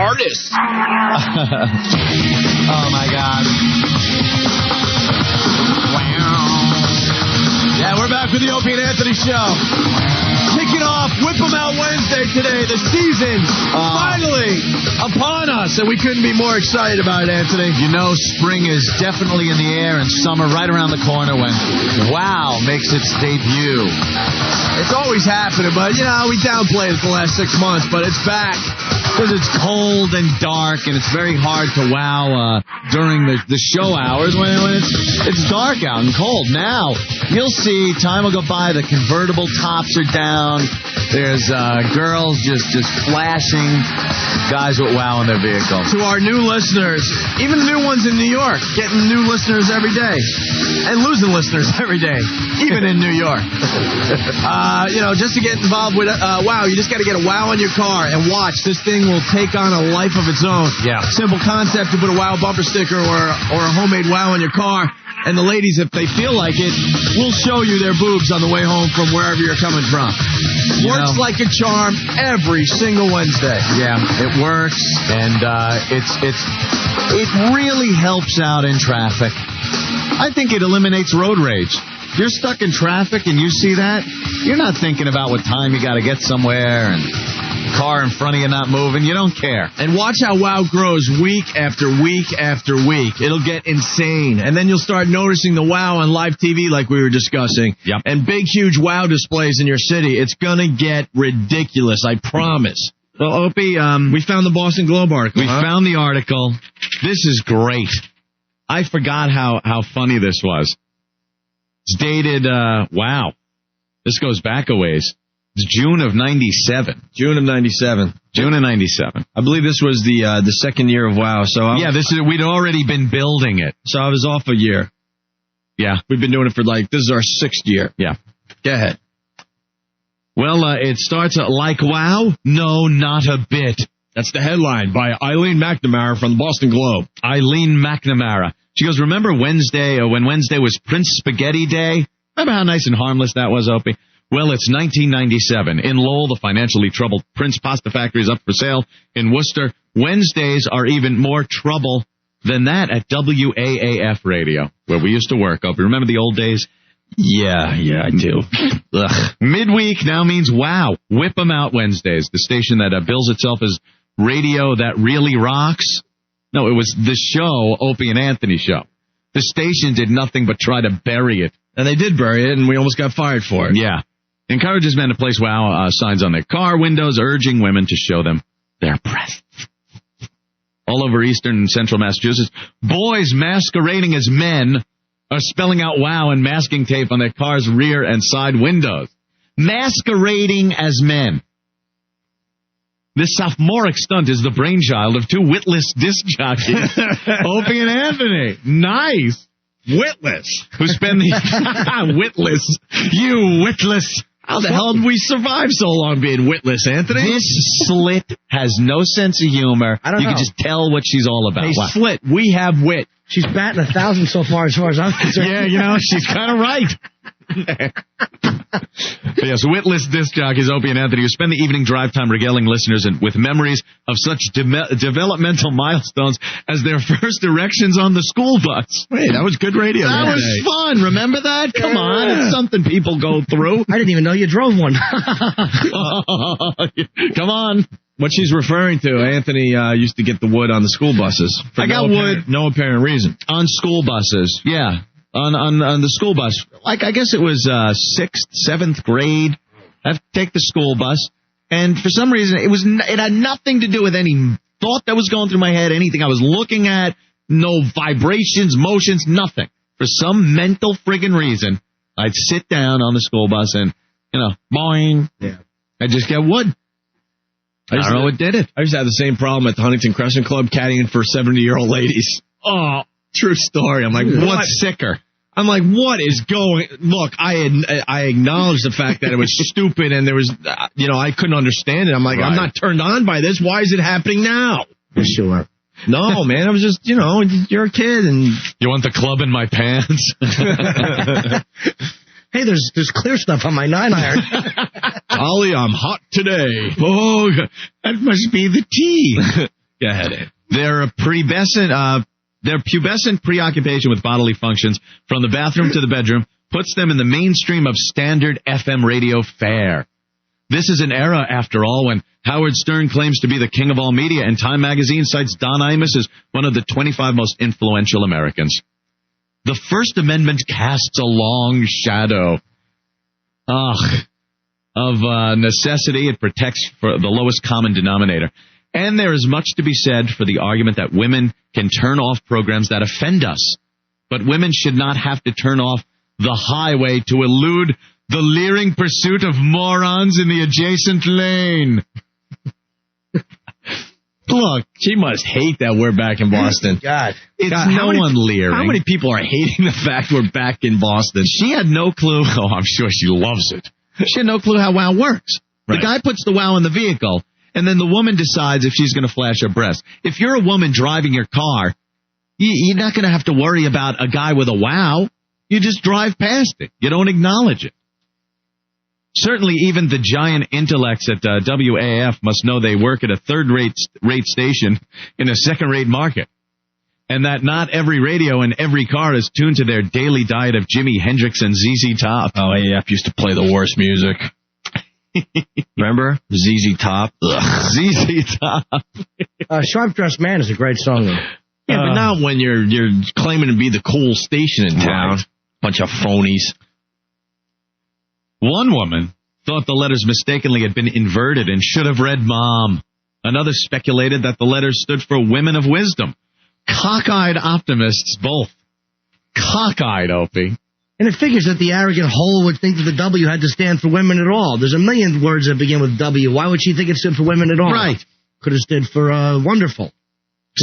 artists. Oh, my God. Yeah, we're back with the Opie and Anthony Show. Kicking off Whip 'em Out Wednesday today. The season's finally upon us, and we couldn't be more excited about it, Anthony. You know, spring is definitely in the air and summer right around the corner when WOW makes its debut. It's always happening, but, you know, we downplayed it the last 6 months, but it's back. Because it's cold and dark, and it's very hard to wow during the show hours when it's dark out and cold. Now, you'll see, time will go by, the convertible tops are down, there's girls just flashing, guys with wow in their vehicles. To our new listeners, even the new ones in New York, getting new listeners every day, and losing listeners every day, even in New York. You know, just to get involved with WOW, you just got to get a WOW in your car and watch. This thing will take on a life of its own. Yeah. Simple concept to put a WOW bumper sticker or a homemade WOW in your car. And the ladies, if they feel like it, will show you their boobs on the way home from wherever you're coming from. Works like a charm every single Wednesday. Yeah, it works, and it really helps out in traffic. I think it eliminates road rage. If you're stuck in traffic and you see that, you're not thinking about what time you got to get somewhere and car in front of you not moving. You don't care. And watch how WOW grows week after week after week. It'll get insane. And then you'll start noticing the WOW on live TV like we were discussing. Yep. And big, huge WOW displays in your city. It's going to get ridiculous, I promise. Well, Opie, we found the Boston Globe article. We found the article. This is great. I forgot how funny this was. It's dated, wow. This goes back a ways. It's June of 97. June of 97. June of 97. I believe this was the second year of WOW. So we'd already been building it. So I was off a year. Yeah. We've been doing it for this is our 6th year. Yeah. Go ahead. Well, it starts like WOW? No, not a bit. That's the headline by Eileen McNamara from the Boston Globe. Eileen McNamara. She goes, remember Wednesday, when Wednesday was Prince Spaghetti Day? Remember how nice and harmless that was, Opie? Well, it's 1997. In Lowell, the financially troubled Prince Pasta Factory is up for sale. In Worcester, Wednesdays are even more trouble than that at WAAF Radio, where we used to work. Opie, remember the old days? Yeah, I do. Ugh. Midweek now means WOW. Whip 'em Out Wednesdays, the station that bills itself as radio that really rocks. No, it was the show, Opie and Anthony Show. The station did nothing but try to bury it. And they did bury it, and we almost got fired for it. Yeah. Encourages men to place WOW signs on their car windows, urging women to show them their breasts. All over eastern and central Massachusetts, boys masquerading as men are spelling out WOW and masking tape on their car's rear and side windows. Masquerading as men. This sophomoric stunt is the brainchild of two witless disc jockeys, Opie and Anthony. Nice. Witless. Who spend the... Witless. You witless. How the hell did we survive so long being witless, Anthony? This slit has no sense of humor. I don't know. You can just tell what she's all about. Hey, Wow. Slit, we have wit. She's batting 1,000 so far as I'm concerned. Yeah, you know, she's kind of right. Yes, witless disc jockeys Opie and Anthony, who spend the evening drive time regaling listeners with memories of such developmental milestones as their first erections on the school bus. Wait, that was good radio. That was fun. Remember that? Come on. It's something people go through. I didn't even know you drove one. Come on. What she's referring to, Anthony used to get the wood on the school buses. I got wood. No apparent reason. On school buses, yeah. On the school bus. Like, I guess it was 6th, 7th grade. I have to take the school bus. And for some reason, it had nothing to do with any thought that was going through my head, anything I was looking at, no vibrations, motions, nothing. For some mental friggin' reason, I'd sit down on the school bus and, boing. Yeah. I'd just get wood. I don't know what did it. I used to have the same problem at the Huntington Crescent Club, caddying for 70-year-old ladies. Oh, true story. I'm like, what's sicker? I'm like, what is going... Look, I acknowledge the fact that it was stupid and there was, I couldn't understand it. I'm like, right. I'm not turned on by this. Why is it happening now? Yes, you are. No, man, I was just, you're a kid and... You want the club in my pants? Hey, there's clear stuff on my 9-iron. Ollie, I'm hot today. Oh, that must be the tea. Go ahead. Their pubescent preoccupation with bodily functions from the bathroom to the bedroom puts them in the mainstream of standard FM radio fare. This is an era, after all, when Howard Stern claims to be the king of all media, and Time magazine cites Don Imus as one of the 25 most influential Americans. The First Amendment casts a long shadow. Of necessity. It protects for the lowest common denominator. And there is much to be said for the argument that women can turn off programs that offend us. But women should not have to turn off the highway to elude the leering pursuit of morons in the adjacent lane. Look, she must hate that we're back in Boston. God. It's no one leering. How many people are hating the fact we're back in Boston? She had no clue. Oh, I'm sure she loves it. She had no clue how WOW works. Right. The guy puts the WOW in the vehicle, and then the woman decides if she's going to flash her breast. If you're a woman driving your car, you're not going to have to worry about a guy with a WOW. You just drive past it. You don't acknowledge it. Certainly, even the giant intellects at WAF must know they work at a third-rate station in a second-rate market, and that not every radio in every car is tuned to their daily diet of Jimi Hendrix and ZZ Top. Oh, AF used to play the worst music. Remember? ZZ Top? Ugh. ZZ Top. Sharp Dressed Man is a great song, though. Yeah, but not when you're claiming to be the cool station in town. Right. Bunch of phonies. One woman thought the letters mistakenly had been inverted and should have read Mom. Another speculated that the letters stood for Women of Wisdom. Cockeyed optimists, both. Cockeyed, Opie. And it figures that the arrogant hole would think that the W had to stand for women at all. There's a million words that begin with W. Why would she think it stood for women at all? Right. Could have stood for wonderful.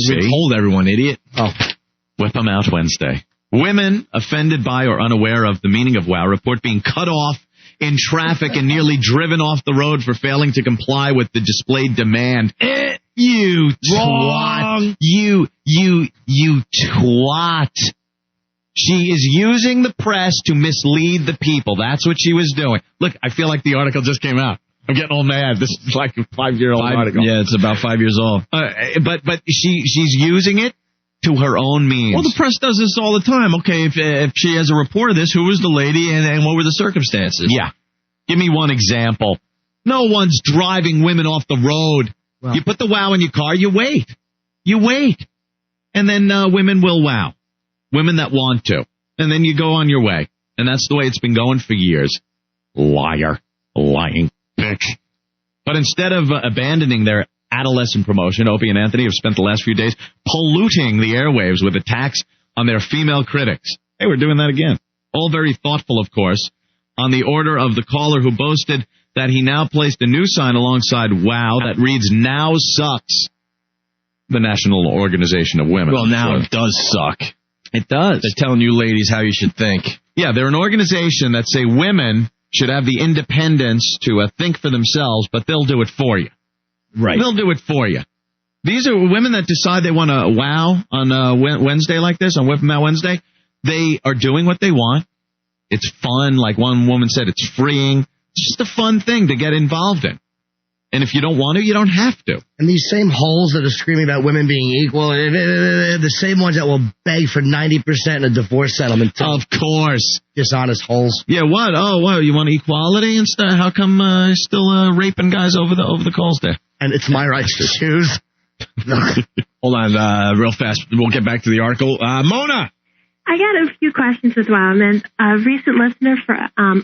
We told everyone, idiot. Oh. Whip 'em out Wednesday. Women offended by or unaware of the meaning of WOW report being cut off in traffic and nearly driven off the road for failing to comply with the displayed demand. You twat. You twat. She is using the press to mislead the people. That's what she was doing. Look, I feel like the article just came out. I'm getting all mad. This is like a 5-year-old article. Yeah, it's about 5 years old. But she's using it to her own means. Well, the press does this all the time. Okay, if she has a report of this, who was the lady and what were the circumstances? Yeah. Give me one example. No one's driving women off the road. Well, you put the WOW in your car, you wait. You wait. And then women will WOW. Women that want to. And then you go on your way. And that's the way it's been going for years. Liar. Lying bitch. But instead of abandoning their adolescent promotion, Opie and Anthony have spent the last few days polluting the airwaves with attacks on their female critics. Hey, we're doing that again. All very thoughtful, of course, on the order of the caller who boasted that he now placed a new sign alongside WOW that reads, "Now sucks." The National Organization of Women. Well, now it does suck. It does. They're telling you ladies how you should think. Yeah, they're an organization that say women should have the independence to think for themselves, but they'll do it for you. Right. They'll do it for you. These are women that decide they want to WOW on Wednesday like this, on Whip 'em Out Wednesday. They are doing what they want. It's fun. Like one woman said, it's freeing. It's just a fun thing to get involved in. And if you don't want to, you don't have to. And these same holes that are screaming about women being equal, the same ones that will beg for 90% in a divorce settlement. Of course. Dishonest holes. Yeah, what? Oh, what? You want equality and stuff? How come still raping guys over the calls there? And it's my right to choose. Hold on, real fast. We'll get back to the article. Mona! I got a few questions with WOW. I'm a recent listener for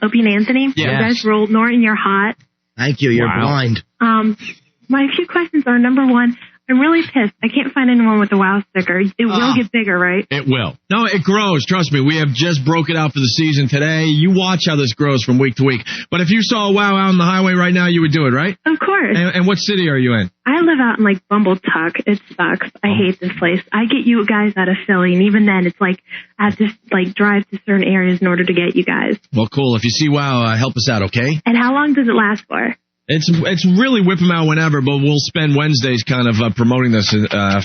Opie and Anthony. Yes. You guys rolled Norton, you're hot. Thank you. You're blind. My few questions are, number one, I'm really pissed. I can't find anyone with the WOW sticker. It will get bigger, right? It will. No, it grows. Trust me. We have just broke it out for the season today. You watch how this grows from week to week. But if you saw a WOW out on the highway right now, you would do it, right? Of course. And what city are you in? I live out in, Bumbletuck. It sucks. I hate this place. I get you guys out of Philly, and even then, it's I have to, drive to certain areas in order to get you guys. Well, cool. If you see WOW, help us out, okay? And how long does it last for? It's really whip 'em out whenever, but we'll spend Wednesdays kind of promoting this for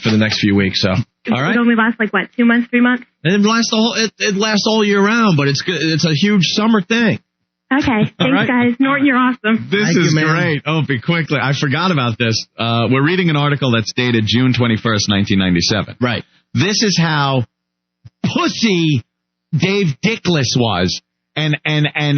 the next few weeks. So, all right. It only lasts 2 months, 3 months. It lasts all year round, but it's a huge summer thing. Okay, thanks, right. guys. Norton, you're awesome. This Thank is you, man. great. Opie, quickly. I forgot about this. We're reading an article that's dated June 21st, 1997. Right. This is how pussy Dave Dickless was, and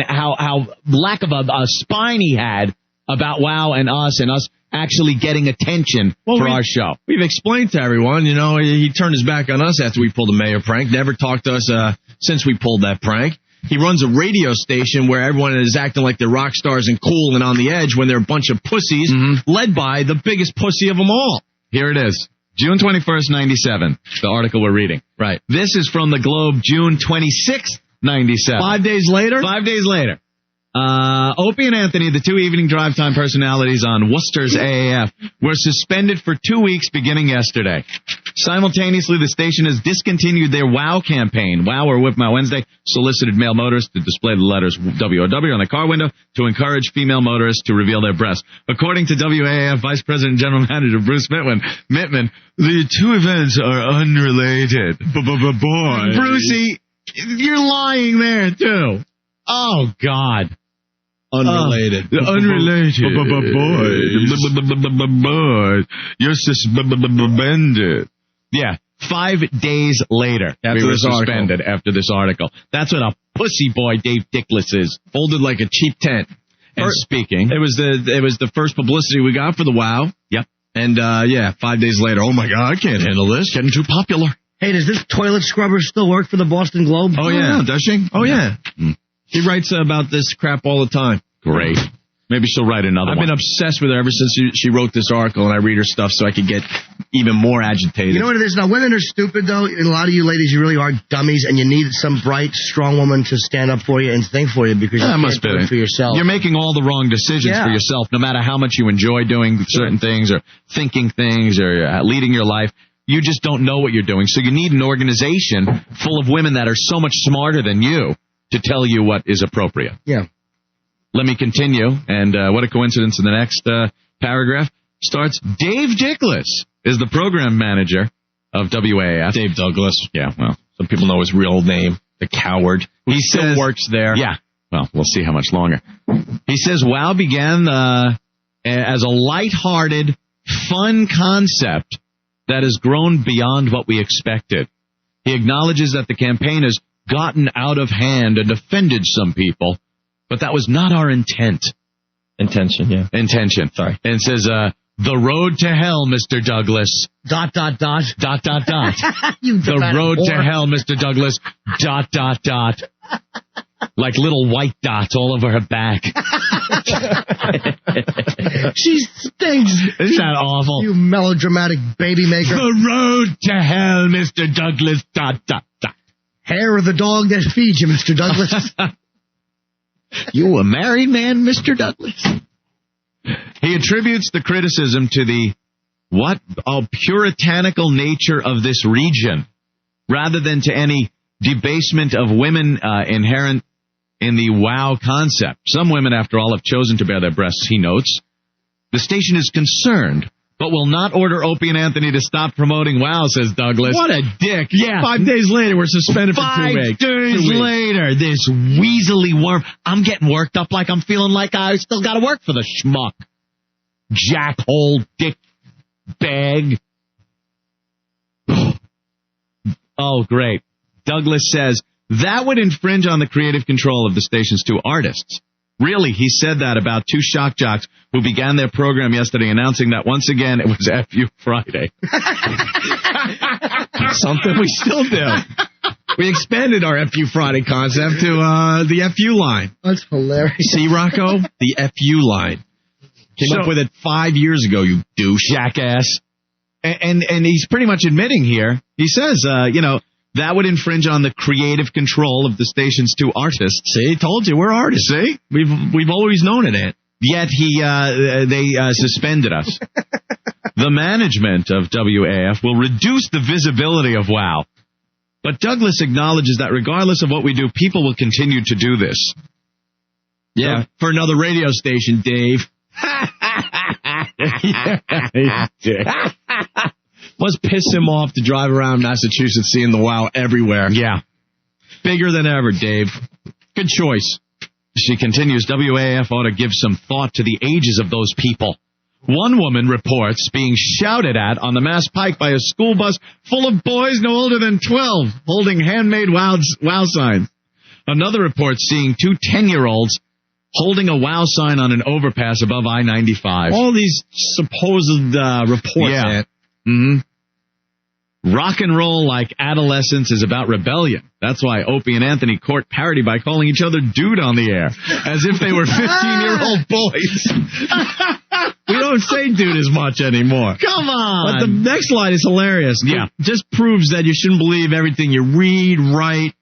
how lack of a spine he had about WOW and us actually getting attention for our show. We've explained to everyone, he turned his back on us after we pulled the mayor prank. Never talked to us since we pulled that prank. He runs a radio station where everyone is acting like they're rock stars and cool and on the edge when they're a bunch of pussies, led by the biggest pussy of them all. Here it is. June 21st, 97, the article we're reading. Right. This is from the Globe, June 26th, 97. 5 days later? 5 days later. Opie and Anthony, the two evening drive time personalities on Worcester's AAF, were suspended for 2 weeks beginning yesterday. Simultaneously, the station has discontinued their WOW campaign. WOW, or Whip My Wednesday, solicited male motorists to display the letters WOW on their car window to encourage female motorists to reveal their breasts. According to WAAF Vice President and General Manager Bruce Mittman, the two events are unrelated. Boy. Brucey, you're lying there, too. Oh, God. Unrelated. Unrelated. Boy. You're suspended. Yeah. 5 days later, we were suspended after this article. That's what a pussy boy Dave Dickless is. Folded like a cheap tent. And speaking, it was the first publicity we got for the WOW. Yep. And 5 days later, oh my God, I can't handle this. Getting too popular. Hey, does this toilet scrubber still work for the Boston Globe? Oh yeah, does she? Oh yeah. She writes about this crap all the time. Great. Maybe she'll write another I've one. been obsessed with her ever since she wrote this article, and I read her stuff so I could get even more agitated. You know what it is? Now, women are stupid, though. And a lot of you ladies, you really are dummies, and you need some bright, strong woman to stand up for you and think for you because you can't do it for yourself. You're making all the wrong decisions for yourself, no matter how much you enjoy doing certain things or thinking things or leading your life. You just don't know what you're doing. So you need an organization full of women that are so much smarter than you to tell you what is appropriate. Yeah. Let me continue, and what a coincidence in the next paragraph starts, Dave Dickless is the program manager of WAAF. Dave Douglas. Yeah, well, some people know his real name, the coward. He still works there. Yeah, well, we'll see how much longer. He says WOW began as a lighthearted, fun concept that has grown beyond what we expected. He acknowledges that the campaign has gotten out of hand and offended some people, but that was not our intent. Intention. Sorry. And says, the road to hell, Mr. Douglas. ... Dot. The road to hell, Mr. Douglas. ... Like little white dots all over her back. She stinks. Isn't that awful? You melodramatic baby maker. The road to hell, Mr. Douglas. ... Hair of the dog that feeds you, Mr. Douglas. You a married man, Mr. Douglas? He attributes the criticism to the puritanical nature of this region, rather than to any debasement of women inherent in the WOW concept. Some women, after all, have chosen to bare their breasts, he notes. The station is concerned, but will not order Opie and Anthony to stop promoting WOW, says Douglas. What a dick. Yeah. 5 days later, we're suspended for 2 weeks. 5 days later, this weaselly worm. I'm getting worked up like I'm feeling like I still got to work for the schmuck. Jackhole, dick, bag. Oh, great. Douglas says, that would infringe on the creative control of the station's two artists. Really, he said that about two shock jocks who began their program yesterday announcing that once again it was FU Friday. Something we still do. We expanded our FU Friday concept to the FU line. That's hilarious. See, Rocco? The FU line. Came up with it 5 years ago, you douche. Jackass. And he's pretty much admitting here, he says, that would infringe on the creative control of the station's two artists. See, told you, we're artists. See? We've always known it, Ant. Yet they suspended us. The management of WAF will reduce the visibility of WOW. But Douglas acknowledges that regardless of what we do, people will continue to do this. Yeah, for another radio station, Dave. Must piss him off to drive around Massachusetts seeing the WOW everywhere. Yeah. Bigger than ever, Dave. Good choice. She continues, WAF ought to give some thought to the ages of those people. One woman reports being shouted at on the Mass Pike by a school bus full of boys no older than 12 holding handmade wow signs. Another reports seeing 2 10-year-olds holding a wow sign on an overpass above I-95. All these supposed reports. Yeah. Rock and roll like adolescence is about rebellion. That's why Opie and Anthony court parody by calling each other dude on the air, as if they were 15-year-old boys. We don't say dude as much anymore. Come on. But the next line is hilarious. Yeah. It just proves that you shouldn't believe everything you read, write,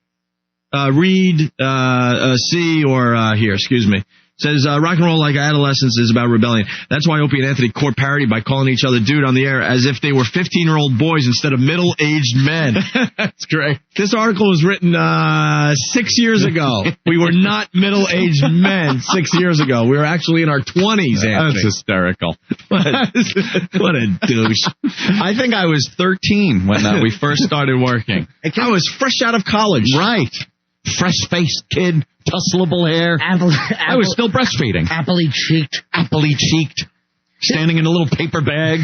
see, or hear. Excuse me. Says, rock and roll like adolescence is about rebellion. That's why Opie and Anthony court parody by calling each other dude on the air as if they were 15-year-old boys instead of middle-aged men. That's great. This article was written 6 years ago. We were not middle-aged men 6 years ago. We were actually in our 20s, Anthony. That's hysterical. What a douche. I think I was 13 when we first started working. I was fresh out of college. Right. Fresh-faced kid, tussleable hair. I was still breastfeeding. Aptly-cheeked. Standing in a little paper bag.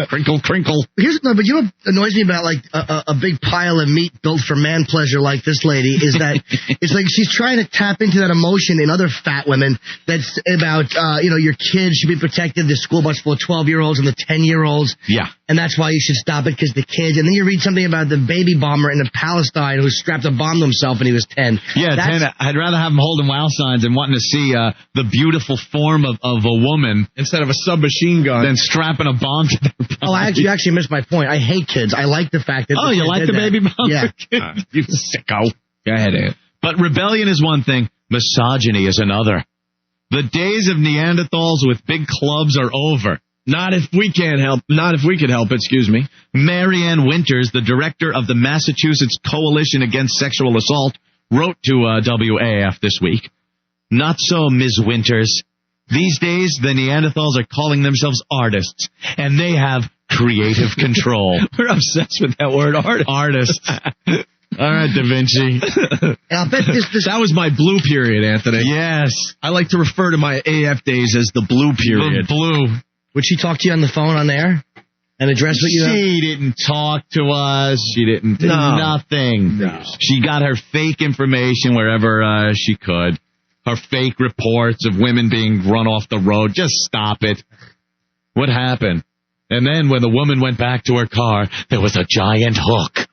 Crinkle, crinkle. But you know what annoys me about, like, a big pile of meat built for man pleasure like this lady is that it's like she's trying to tap into that emotion in other fat women that's about, your kids should be protected, the school bus full of 12-year-olds and the 10-year-olds. Yeah. And that's why you should stop it, because the kids. And then you read something about the baby bomber in Palestine who strapped a bomb to himself when he was 10. Yeah, 10. I'd rather have them holding wow signs and wanting to see the beautiful form of a woman instead of a submachine gun than strapping a bomb to their body. Oh, you actually missed my point. I hate kids. I like the fact that... Oh, you like the baby bomber? Yeah. You sicko. Go ahead, Ant. But rebellion is one thing. Misogyny is another. The days of Neanderthals with big clubs are over. Not if we can help it, excuse me. Marianne Winters, the director of the Massachusetts Coalition Against Sexual Assault, wrote to WAF this week. Not so, Ms. Winters. These days, the Neanderthals are calling themselves artists, and they have creative control. We're obsessed with that word, artist. All right, Da Vinci. I'll bet that was my blue period, Anthony. Yes. I like to refer to my AF days as the blue period. The blue. Would she talk to you on the phone on there and address what you have? She didn't talk to us. She didn't do nothing. No. She got her fake information wherever she could. Her fake reports of women being run off the road. Just stop it. What happened? And then when the woman went back to her car, there was a giant hook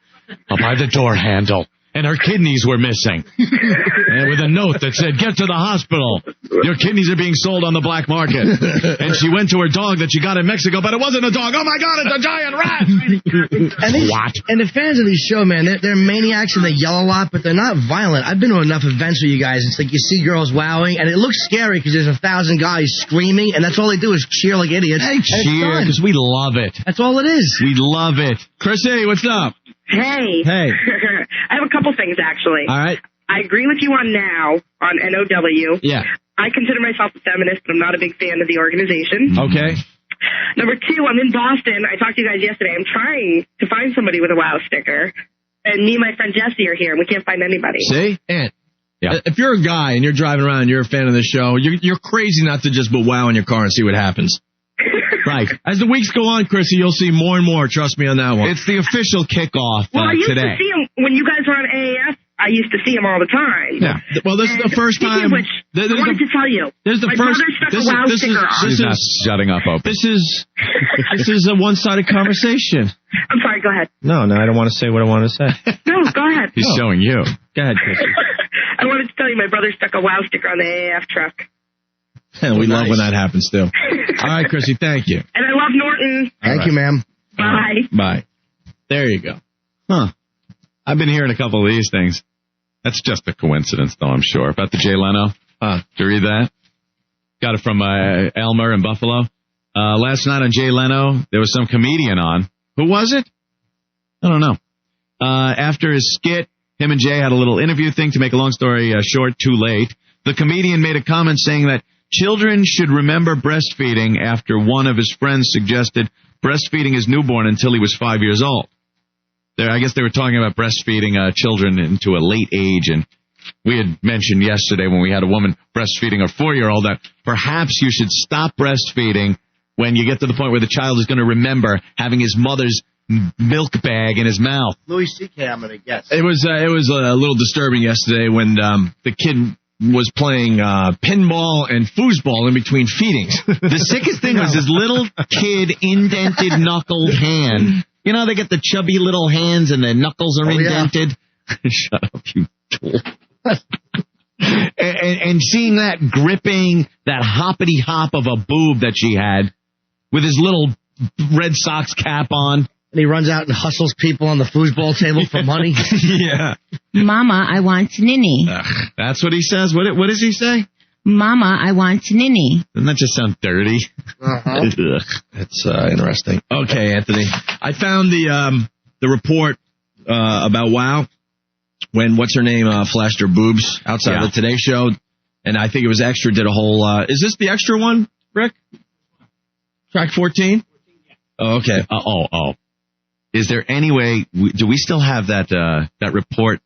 by the door handle. And her kidneys were missing. And with a note that said, get to the hospital. Your kidneys are being sold on the black market. And she went to her dog that she got in Mexico, but it wasn't a dog. Oh, my God, it's a giant rat. What? And the fans of these show, man, they're maniacs and they yell a lot, but they're not violent. I've been to enough events with you guys. It's like you see girls wowing, and it looks scary because there's 1,000 guys screaming, and that's all they do is cheer like idiots. They cheer because we love it. That's all it is. We love it. Chrissy, what's up? Hey. Hey. I have a couple things, actually. All right. I agree with you on NOW, on NOW. Yeah. I consider myself a feminist, but I'm not a big fan of the organization. Okay. Number two, I'm in Boston. I talked to you guys yesterday. I'm trying to find somebody with a WOW sticker. And me and my friend Jesse are here, and we can't find anybody. See? Ant. Yeah. If you're a guy and you're driving around and you're a fan of the show, you're crazy not to just put WOW in your car and see what happens. Right. As the weeks go on, Chrissy, you'll see more and more. Trust me on that one. It's the official kickoff I used today. to see him when you guys were on AAF. I used to see him all the time. Yeah. Well, this is the first time. Speaking of which, I wanted to tell you. There's the my first. brother stuck a WOW sticker on. She's not shutting up, Opie. This is a one-sided conversation. I'm sorry. Go ahead. No, I don't want to say what I want to say. No, go ahead. He's showing you. Go ahead, Chrissy. I wanted to tell you my brother stuck a WOW sticker on the AAF truck. We love when that happens, too. All right, Chrissy, thank you. And I love Norton. Thank you, ma'am. Bye. Bye. There you go. Huh. I've been hearing a couple of these things. That's just a coincidence, though, I'm sure. About the Jay Leno. Did you read that? Got it from Elmer in Buffalo. Last night on Jay Leno, there was some comedian on. Who was it? I don't know. After his skit, him and Jay had a little interview thing. To make a long story short, too late. The comedian made a comment saying that children should remember breastfeeding after one of his friends suggested breastfeeding his newborn until he was 5 years old. I guess they were talking about breastfeeding children into a late age, and we had mentioned yesterday when we had a woman breastfeeding her 4-year-old that perhaps you should stop breastfeeding when you get to the point where the child is going to remember having his mother's milk bag in his mouth. Louis C.K., I'm going to guess. It was a little disturbing yesterday when the kid was playing pinball and foosball in between feedings. The sickest thing was his little kid indented knuckled hand. You know, they get the chubby little hands and the knuckles are indented. Yeah. Shut up, you tool. and seeing that gripping, that hoppity hop of a boob that she had with his little Red Sox cap on. And he runs out and hustles people on the foosball table for money. Yeah. Mama, I want ninny. That's what he says. What does he say? Mama, I want ninny. Doesn't that just sound dirty? Uh-huh. That's interesting. Okay, Anthony. I found the report about WOW when what's her name flashed her boobs outside of the Today Show, and I think it was Extra did a whole. Is this the Extra one, Rick? Track 14. Oh, okay. Is there any way? Do we still have that report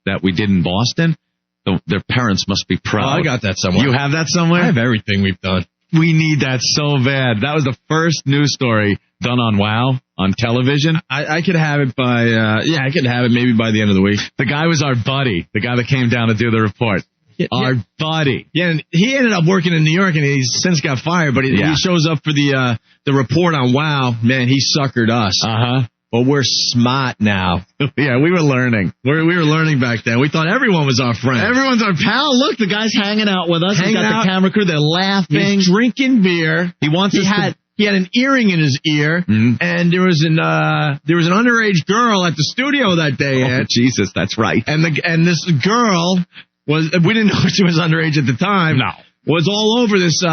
that we did in Boston? Their parents must be proud. Oh, I got that somewhere. You have that somewhere? I have everything we've done. We need that so bad. That was the first news story done on WOW on television. I could have it by, I could have it maybe by the end of the week. The guy was our buddy, the guy that came down to do the report. Our buddy. Yeah, and he ended up working in New York, and he's since got fired, but he shows up for the report on WOW. Man, he suckered us. Uh-huh. But we're smart now. Yeah, we were learning. We were learning back then. We thought everyone was our friend. Everyone's our pal. Look, the guy's hanging out with us. He's got the camera crew. They're laughing. He's drinking beer. He had an earring in his ear, and there was an underage girl at the studio that day. Oh, Jesus, that's right. And this girl we didn't know she was underage at the time. No. Was all over this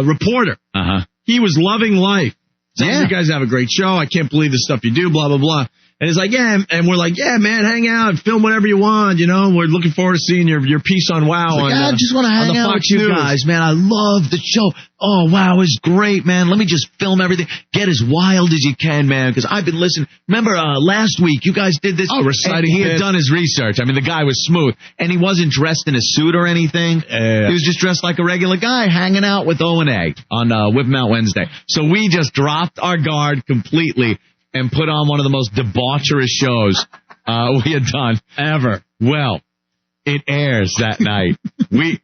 reporter. Uh-huh. He was loving life. So yeah. You guys have a great show. I can't believe the stuff you do, blah, blah, blah. And it's like, yeah, and we're like, yeah, man, hang out, film whatever you want, you know. We're looking forward to seeing your piece on WOW. Like, I just want to hang out with you guys, man. I love the show. Oh, WOW is great, man. Let me just film everything. Get as wild as you can, man, because I've been listening. Remember last week you guys did this? Oh, reciting. He had done his research. I mean, the guy was smooth, and he wasn't dressed in a suit or anything. He was just dressed like a regular guy, hanging out with O&A on Whip 'Em Out Wednesday. So we just dropped our guard completely and put on one of the most debaucherous shows we had done ever. Well, it airs that night. We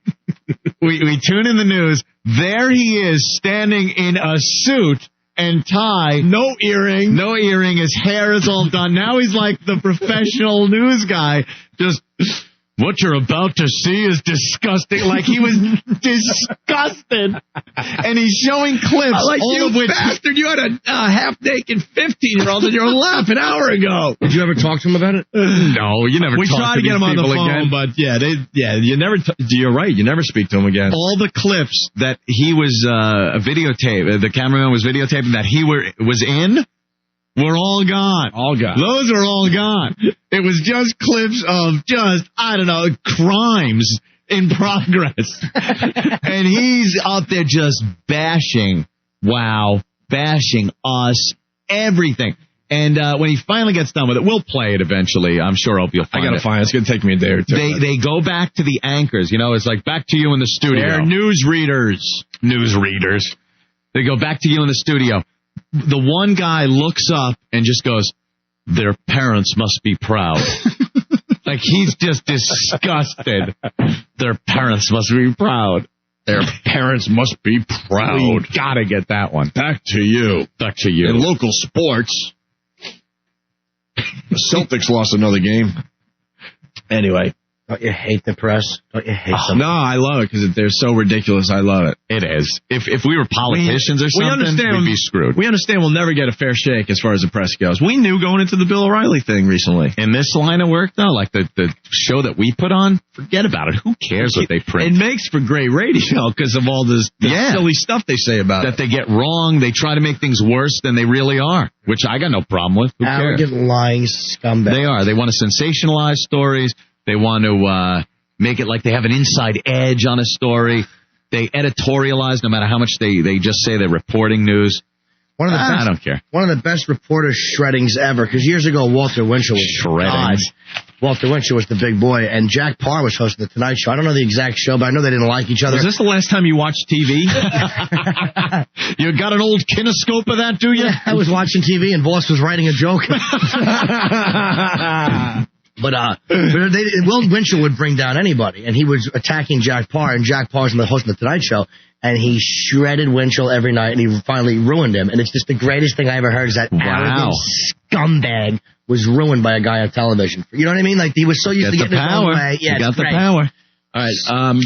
tune in the news. There he is, standing in a suit and tie. No earring. No earring. His hair is all done. Now he's like the professional news guy. Just, what you're about to see is disgusting. Like he was disgusted. And he's showing clips. Like, all you of which bastard, you had a half-naked 15-year-old in your lap an hour ago. Did you ever talk to him about it? No, you never We tried to get him on the phone, again. but you never, you're right, you never speak to him again. All the clips that he was the cameraman was videotaping that he was in, were all gone. All gone. Those are all gone. It was just clips of crimes in progress. And he's out there just bashing WOW, bashing us, everything. And when he finally gets done with it, we'll play it eventually. I'm sure Opie will find it. I gotta find it. It's gonna take me a day or two. They go back to the anchors. You know, it's like back to you in the studio. They're newsreaders. Newsreaders. They go back to you in the studio. The one guy looks up and just goes, their parents must be proud. Like he's just disgusted. Their parents must be proud. Their parents must be proud. We gotta get that one. Back to you. Back to you. In local sports, the Celtics lost another game. Anyway. Don't you hate the press? Don't you hate them? No, I love it because they're so ridiculous. I love it. It is. If we were politicians or something, we'd be screwed. We understand we'll never get a fair shake as far as the press goes. We knew going into the Bill O'Reilly thing recently. In this line of work, though, like the show that we put on, forget about it. Who cares what they print? It makes for great radio because of all this silly stuff they say about it. That they get wrong. They try to make things worse than they really are, which I got no problem with. Who cares? Arrogant, lying scumbag. They are. They want to sensationalize stories. They want to make it like they have an inside edge on a story. They editorialize no matter how much they just say they're reporting news. I don't care. One of the best reporter shreddings ever, because years ago Walter Winchell was shreddings. Walter Winchell was the big boy, and Jack Parr was hosting the Tonight Show. I don't know the exact show, but I know they didn't like each other. Was this the last time you watched TV? You got an old kinescope of that, do you? Yeah, I was watching TV, and Boss was writing a joke. But Will Winchell would bring down anybody, and he was attacking Jack Parr, and Jack Parr's hosting the Tonight Show, and he shredded Winchell every night, and he finally ruined him. And it's just the greatest thing I ever heard is that arrogant scumbag was ruined by a guy on television. You know what I mean? Like, he was so used to getting his own way. Yeah, he got the power. All right,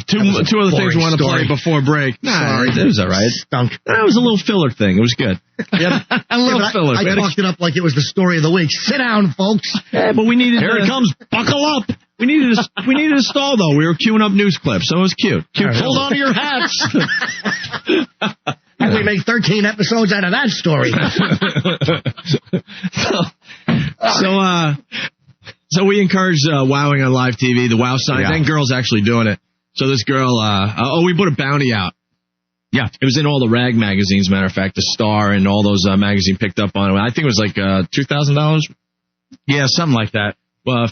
two other things we want to play before break. Sorry, that was all right. Stunk. That was a little filler thing. It was good. Yeah, a little filler. I talked it up like it was the story of the week. Sit down, folks. Yeah, but we needed. Here it comes. Buckle up. We needed a stall though. We were queuing up news clips, so it was cute. Hold on to your hats. And we make 13 episodes out of that story. So we encourage wowing on live TV, the wow signs, and girls actually doing it. So this girl, we put a bounty out. Yeah. It was in all the rag magazines, matter of fact, the Star and all those magazines picked up on it. I think it was like $2,000. Yeah, something like that.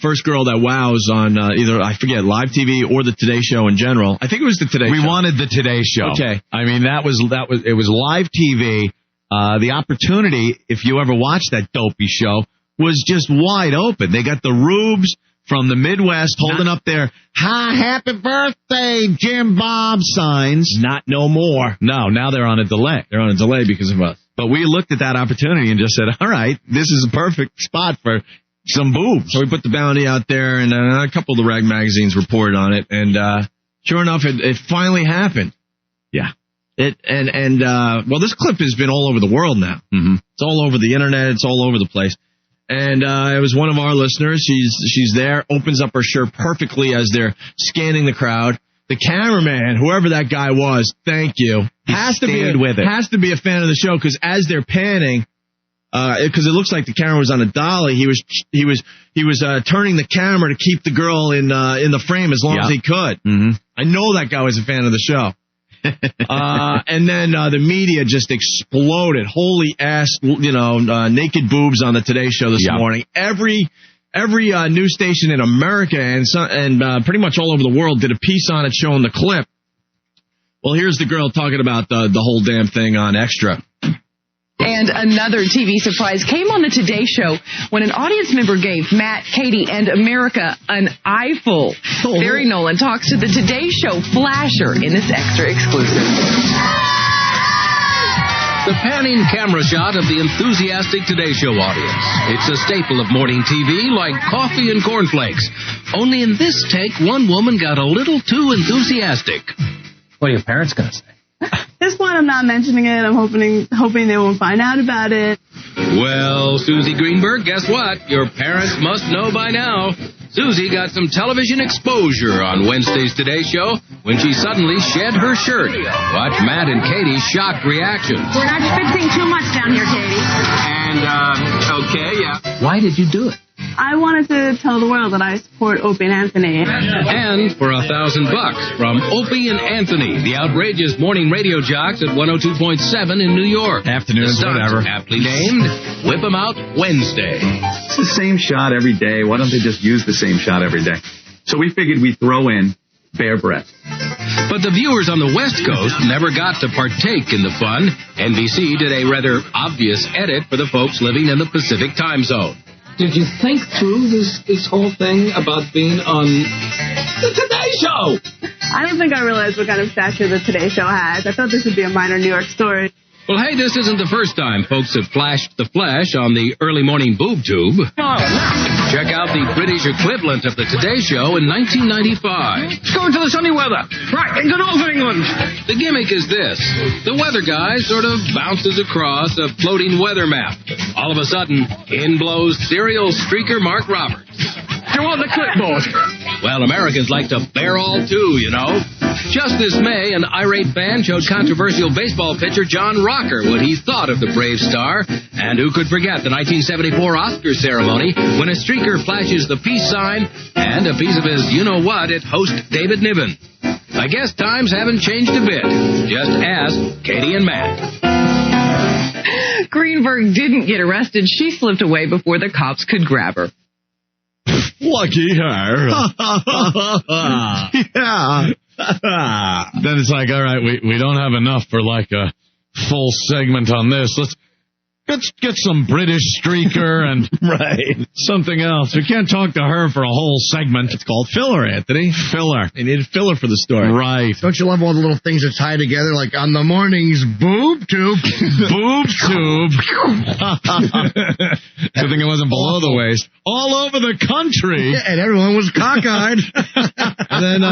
First girl that wows on either, I forget, live TV or the Today Show in general. I think it was the Today Show. We wanted the Today Show. Okay. I mean, it was live TV. The opportunity, if you ever watched that dopey show, was just wide open. They got the rubes from the Midwest holding up their happy birthday, Jim Bob signs. Not no more. No, now they're on a delay. They're on a delay because of us. But we looked at that opportunity and just said, all right, this is a perfect spot for some boobs. So we put the bounty out there, and a couple of the rag magazines reported on it, and sure enough, it finally happened. Yeah. Well, this clip has been all over the world now. Mm-hmm. It's all over the internet. It's all over the place. And it was one of our listeners. She's there, opens up her shirt perfectly as they're scanning the crowd. The cameraman, whoever that guy was, thank you, has to be a fan of the show, because as they're panning, because it looks like the camera was on a dolly, he was turning the camera to keep the girl in the frame as long as he could. Mm-hmm. I know that guy was a fan of the show. And then the media just exploded. Holy ass, naked boobs on the Today Show this morning. Every news station in America and pretty much all over the world did a piece on it showing the clip. Well, here's the girl talking about the whole damn thing on Extra. And another TV surprise came on the Today Show when an audience member gave Matt, Katie, and America an eyeful. Barry Nolan talks to the Today Show flasher in this Extra exclusive. The panning camera shot of the enthusiastic Today Show audience. It's a staple of morning TV, like coffee and cornflakes. Only in this take, one woman got a little too enthusiastic. What are your parents going to say? At this point, I'm not mentioning it. I'm hoping they won't find out about it. Well, Susie Greenberg, guess what? Your parents must know by now. Susie got some television exposure on Wednesday's Today Show when she suddenly shed her shirt. Watch Matt and Katie's shocked reactions. We're not fixing too much down here, Katie. And, okay, yeah. Why did you do it? I wanted to tell the world that I support Opie and Anthony. And for $1,000 from Opie and Anthony, the outrageous morning radio jocks at 102.7 in New York. Afternoons, whatever. Aptly named Whip 'em Out Wednesday. It's the same shot every day. Why don't they just use the same shot every day? So we figured we'd throw in bare breast. But the viewers on the West Coast never got to partake in the fun. NBC did a rather obvious edit for the folks living in the Pacific time zone. Did you think through this whole thing about being on the Today Show? I don't think I realized what kind of stature the Today Show has. I thought this would be a minor New York story. Well, hey, this isn't the first time folks have flashed the flesh on the early morning boob tube. Check out the British equivalent of the Today Show in 1995. Let's go into the sunny weather. Right, into North England. The gimmick is this. The weather guy sort of bounces across a floating weather map. All of a sudden, in blows serial streaker Mark Roberts. You want the clipboard? Well, Americans like to bear all too, you know. Just this May, an irate fan showed controversial baseball pitcher John Rocker what he thought of the Brave star. And who could forget the 1974 Oscar ceremony when a streaker flashes the peace sign and a piece of his you-know-what at host David Niven. I guess times haven't changed a bit. Just ask Katie and Matt. Greenberg didn't get arrested. She slipped away before the cops could grab her. Lucky her. Yeah. Then it's like, all right, we don't have enough for like a full segment on this. Let's get some British streaker and something else. We can't talk to her for a whole segment. It's called filler, Anthony. Filler. They needed filler for the story. Right. Don't you love all the little things that tie together, like on the morning's boob tube? Boob tube. Good thing it wasn't below the waist. All over the country. Yeah, and everyone was cockeyed. And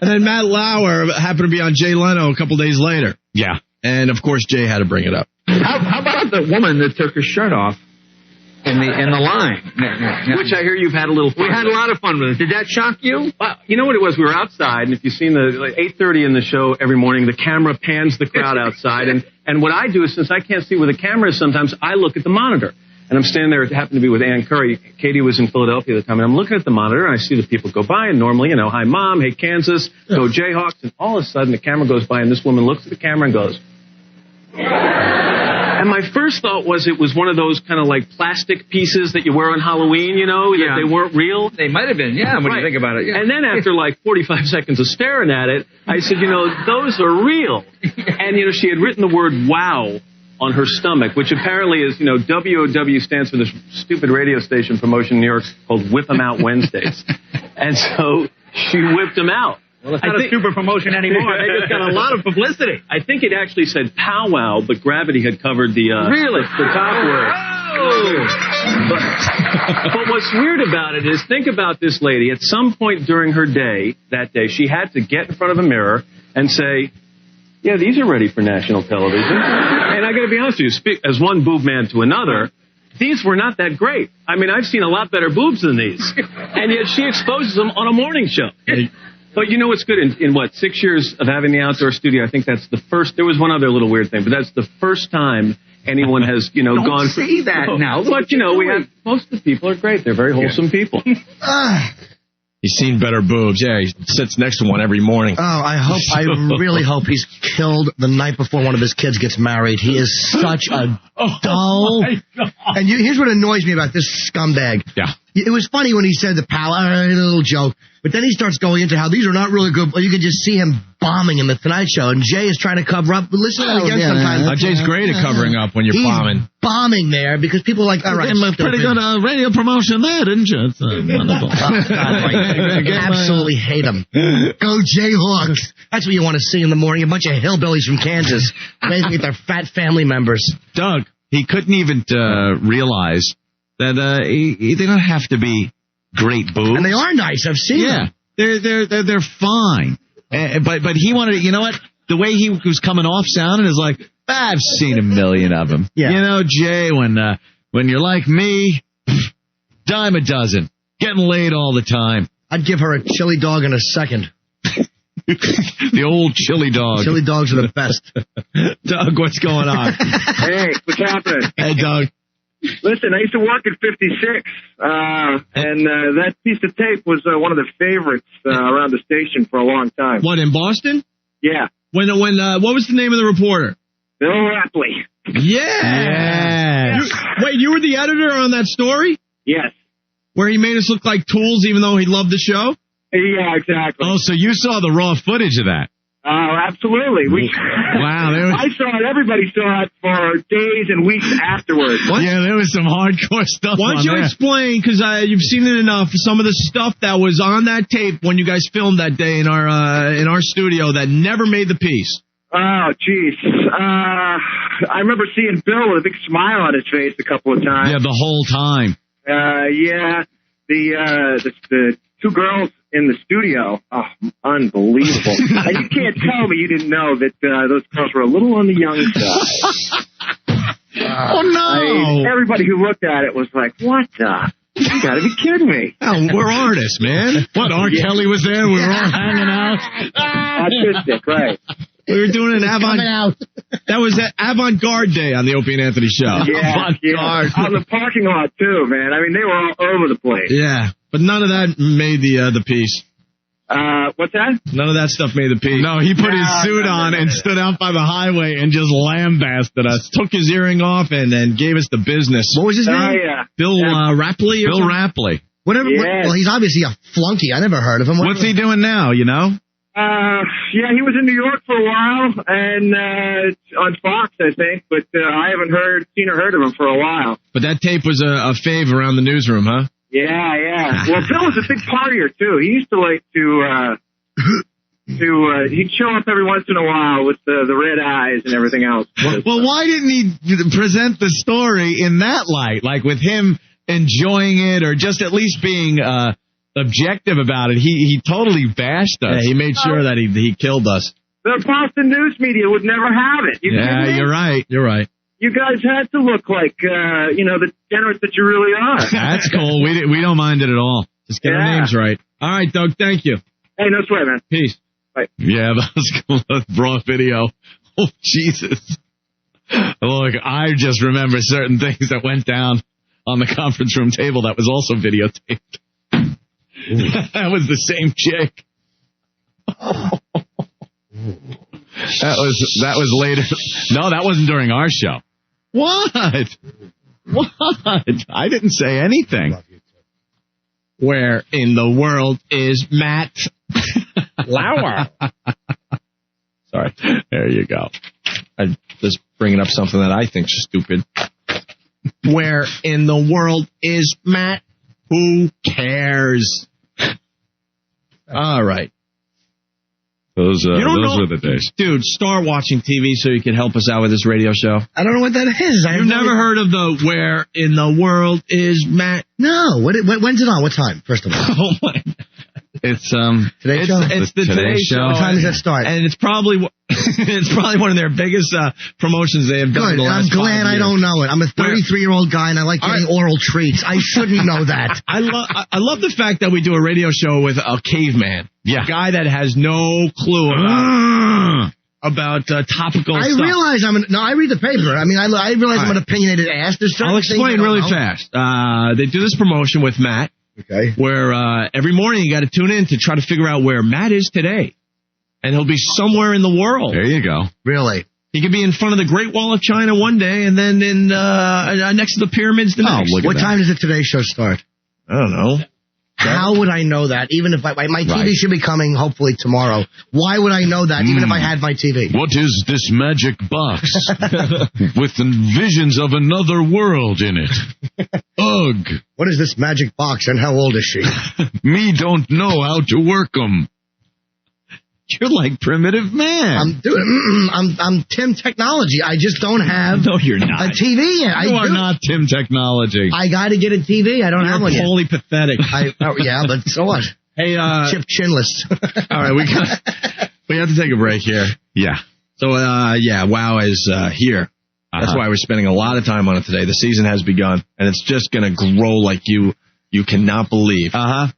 then Matt Lauer happened to be on Jay Leno a couple days later. Yeah. And, of course, Jay had to bring it up. How about the woman that took her shirt off in the line? Which I hear you've had a little fun. We had a lot of fun with it. Did that shock you? Well, you know what it was? We were outside, and if you've seen the 8:30 in the show every morning, the camera pans the crowd outside. And what I do is, since I can't see where the camera is sometimes, I look at the monitor. And I'm standing there, it happened to be with Ann Curry. Katie was in Philadelphia at the time, and I'm looking at the monitor, and I see the people go by, and normally, hi, Mom, hey, Kansas, go Jayhawks, and all of a sudden the camera goes by, and this woman looks at the camera and goes... And my first thought was it was one of those kind of like plastic pieces that you wear on Halloween, that they weren't real. They might have been, when you think about it. Yeah. And then after like 45 seconds of staring at it, I said, those are real. And, she had written the word wow on her stomach, which apparently is, WOW stands for this stupid radio station promotion in New York called Whip 'em Out Wednesdays. And so she whipped them out. Well, it's not a super promotion anymore. They just got a lot of publicity. I think it actually said powwow, but gravity had covered the top word. But what's weird about it is, think about this lady. At some point during her day, that day, she had to get in front of a mirror and say, yeah, these are ready for national television. And I got to be honest with you, as one boob man to another, these were not that great. I mean, I've seen a lot better boobs than these. And yet she exposes them on a morning show. But what's good? In 6 years of having the outdoor studio, I think that's the first. There was one other little weird thing, but that's the first time anyone has, gone. Don't say that now. But, we have, most of the people are great. They're very wholesome people. He's seen better boobs. Yeah, he sits next to one every morning. Oh, I really hope he's killed the night before one of his kids gets married. He is such a dull. And here's what annoys me about this scumbag. Yeah. It was funny when he said the power, a little joke, but then he starts going into how these are not really good. You can just see him bombing in the Tonight Show, and Jay is trying to cover up. Listen to that again sometimes. Jay's great at covering up when you're bombing. Bombing there because people are like, all right, pretty good radio promotion there, didn't you? It's wonderful. Absolutely hate him. Go Jayhawks. That's what you want to see in the morning. A bunch of hillbillies from Kansas with their fat family members. Doug, he couldn't even realize that they don't have to be great boobs. And they are nice. I've seen them. They're fine. But he wanted, the way he was coming off sounding is like, I've seen a million of them. Yeah. Jay, when you're like me, dime a dozen, getting laid all the time. I'd give her a chili dog in a second. The old chili dog. Chili dogs are the best. Doug, what's going on? Hey, what's happening? Hey, Doug. Listen, I used to work at 56, and that piece of tape was one of the favorites around the station for a long time. What, in Boston? Yeah. What was the name of the reporter? Bill Rapley. Yeah. Wait, you were the editor on that story? Yes. Where he made us look like tools even though he loved the show? Yeah, exactly. Oh, so you saw the raw footage of that? Oh, absolutely. Wow. I saw it. Everybody saw it for days and weeks afterwards. What? Yeah, there was some hardcore stuff. Why don't you explain, because you've seen it enough, some of the stuff that was on that tape when you guys filmed that day in our studio that never made the piece? Oh, jeez. I remember seeing Bill with a big smile on his face a couple of times. Yeah, the whole time. Yeah. The two girls in the studio, unbelievable. And you can't tell me you didn't know that those girls were a little on the young side. Oh, no. Everybody who looked at it was like, what the? You gotta be kidding me. Oh, we're artists, man. What, R. Kelly was there? We were all hanging out? Artistic, right. We were doing an that was an avant-garde day on the Opie and Anthony show. Yeah, on the parking lot, too, man. I mean, they were all over the place. Yeah, but none of that made the piece. What's that? None of that stuff made the piece. No, he put his suit on and stood out by the highway and just lambasted us. Took his earring off and then gave us the business. What was his name? Yeah. Bill Rapley? Bill Rapley. Whatever. Yes. Well, he's obviously a flunky. I never heard of him. What's he doing now, you know? Yeah, he was in New York for a while, and on Fox, I think, but I haven't seen or heard of him for a while. But that tape was a fave around the newsroom, huh? Yeah. Well, Phil was a big partier, too. He used to like he'd show up every once in a while with the red eyes and everything else. Well, why didn't he present the story in that light? Like with him enjoying it or just at least being objective about it. He totally bashed us. Yeah, he made sure that he killed us. The Boston news media would never have it. You're right. You're right. You guys had to look like, the degenerates that you really are. That's cool. We don't mind it at all. Just get our names right. All right, Doug, thank you. Hey, no sweat, man. Peace. Bye. Yeah, that was cool. Raw video. Oh, Jesus. Look, I just remember certain things that went down on the conference room table that was also videotaped. That was the same chick. That was later. No, that wasn't during our show. What? I didn't say anything. Where in the world is Matt Lauer? Sorry. There you go. I'm just bringing up something that I think's stupid. Where in the world is Matt? Who cares? All right. Those were the days. Dude, start watching TV so you can help us out with this radio show. I don't know what that is. You've never heard of the Where in the World is Matt? No. When's it on? What time, first of all? Oh, my. It's Today Show? It's the Today Show. What time does that start? And it's probably one of their biggest promotions they have done in the last 5 years. I'm glad I don't know it. I'm a 33-year-old guy, and I like getting oral treats. I shouldn't know that. I love the fact that we do a radio show with a caveman. Yeah. A guy that has no clue about topical I stuff. realize I read the paper. I mean, I realize I'm an opinionated ass. I'll explain really fast. They do this promotion with Matt. Okay. Where every morning you got to tune in to try to figure out where Matt is today. And he'll be somewhere in the world. There you go. Really? He could be in front of the Great Wall of China one day and then in next to the pyramids the next. What time does the Today Show start? I don't know. How would I know that? Even if my TV should be coming hopefully tomorrow. Why would I know that even if I had my TV? What is this magic box with visions of another world in it? Ugh. What is this magic box and how old is she? Me don't know how to work 'em. You're like Primitive Man. I'm Tim Technology. I just don't have no, you're not. a TV yet. You are not Tim Technology. I got to get a TV. I don't have one yet. You're wholly pathetic. Yeah, but so what? Hey, Chip Chinless. All right, we have to take a break here. Yeah. So, WoW is here. That's why we're spending a lot of time on it today. The season has begun, and it's just going to grow like you cannot believe.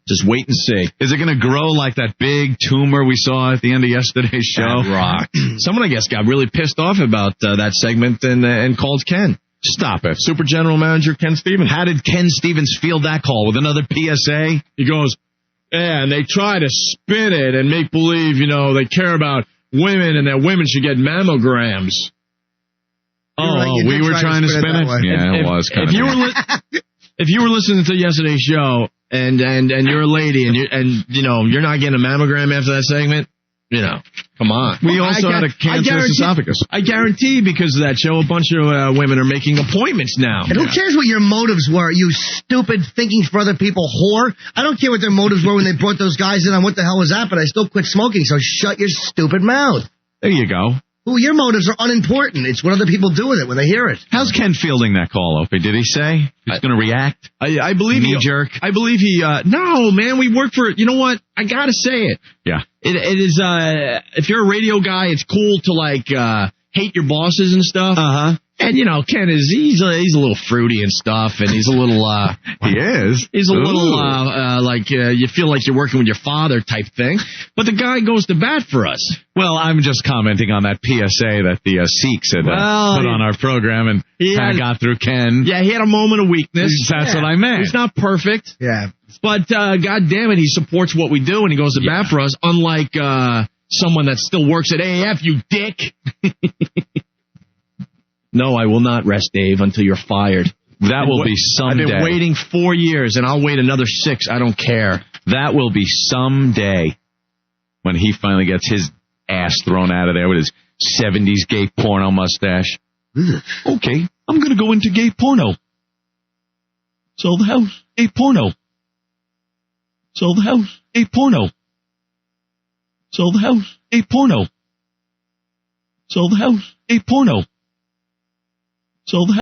Just wait and see. Is it going to grow like that big tumor we saw at the end of yesterday's show? Rock. Someone, I guess, got really pissed off about that segment and called Ken. Stop it. Super General Manager Ken Stevens. How did Ken Stevens field that call? With another PSA? He goes, yeah, and they try to spin it and make believe, they care about women and that women should get mammograms. We were trying to spin it? Yeah, it was kind of. If you were listening to yesterday's show and you're a lady and you're not getting a mammogram after that segment, come on. We also had a cancerous esophagus. I guarantee because of that show, a bunch of women are making appointments now. And who cares what your motives were, you stupid thinking for other people whore? I don't care what their motives were when they brought those guys in on what the hell was that, but I still quit smoking, so shut your stupid mouth. There you go. Well, your motives are unimportant. It's what other people do with it when they hear it. How's Ken fielding that call, Opie? Did he say he's going to react? I believe knee-jerk? I believe he, no, man, we work for, you know what? I got to say it. Yeah. It is, if you're a radio guy, it's cool to, hate your bosses and stuff. And, Ken he's a little fruity and stuff, and he's a little, he is? He's a little, you feel like you're working with your father type thing. But the guy goes to bat for us. Well, I'm just commenting on that PSA that the Sikhs had put on our program and kind of got through Ken. Yeah, he had a moment of weakness. That's what I meant. He's not perfect. Yeah. But, God damn it, he supports what we do, and he goes to bat for us, unlike, someone that still works at AAF, you dick. No, I will not rest, Dave, until you're fired. That will be someday. I've been waiting 4 years, and I'll wait another 6. I don't care. That will be someday when he finally gets his ass thrown out of there with his 70s gay porno mustache. Okay, I'm going to go into gay porno. Sell the house. Gay porno. Sell the house. Gay porno. Sell the house. Gay porno. Sell the house. Gay porno. Sell the house.